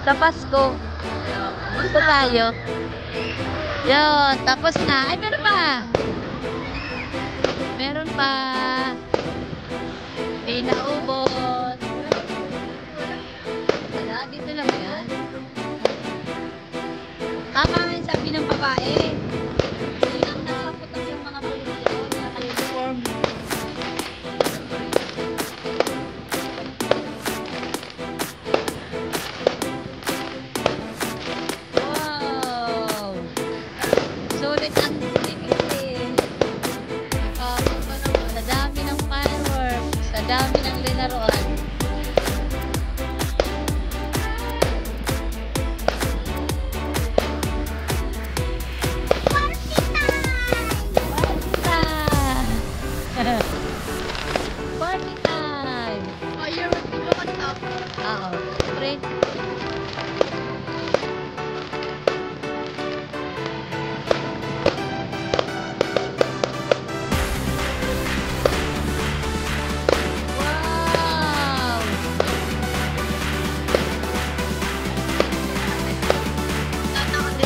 Sa Pasko. Gusto tayo. Yun, tapos na. Ay, meron pa. Meron pa. Di naubos. Wala, dito lang yan. Tama nga sabi ng babae. Hindi lang nakaputok yung mga pulis. Naka-uniform. Wow! Sulit ang tikitin. Sa dami ng fireworks, sa dami ng linaroan. Party time! Oh, you're with me. What's up? Oo. Siyempre. Wow! Tatakot.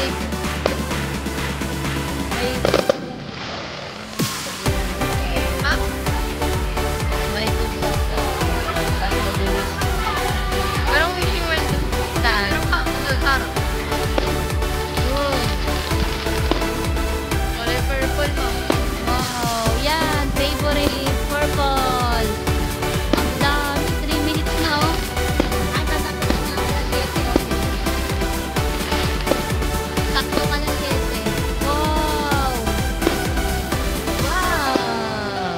May Ha? may tubig sa Parang wishing well dun. saan? Pero ka, dun, harap. Oh. Kulay purple mo. Wow! Yan! Favorite! Purple! Ang dami! 3 minutes na oh! Ay, tatapos na ako ng 7. Sakto ka ng 7. Wow! Wow!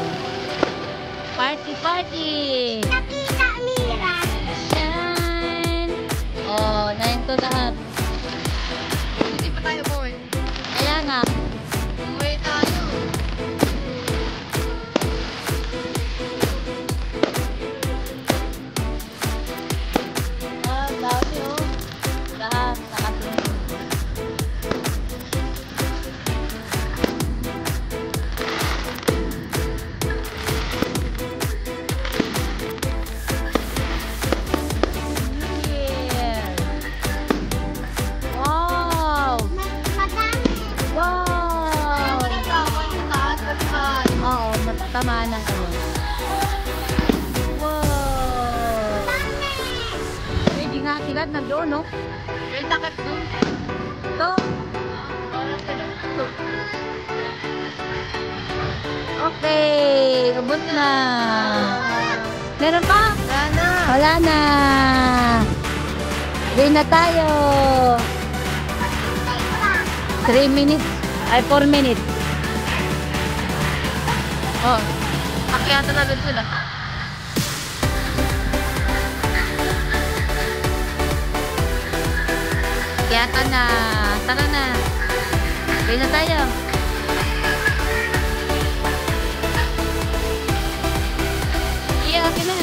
Party! Party! Nakita, Mira. Shine! Oh, 9 to lahat. Hindi pa tayo umuwi. Kaya nga. Umuwi tayo. Ah, dami oh. Lahat. Nakasunod. Yeah. Wow! Wow! Wala sa taas. Kapag. Oo, matatamaan ng ano. Wow! Pwede nga sila nandoon, no? May takot dun. Ito. Wala sila. Okay, ubos na. Meron pa? Sana. Wala na. Uwi na tayo. 3 minutes. Ay, 4 minutes. Oh. Akyatan na dun sila. Kiyata na. Tara na. Uwi na tayo. Iya, akin na.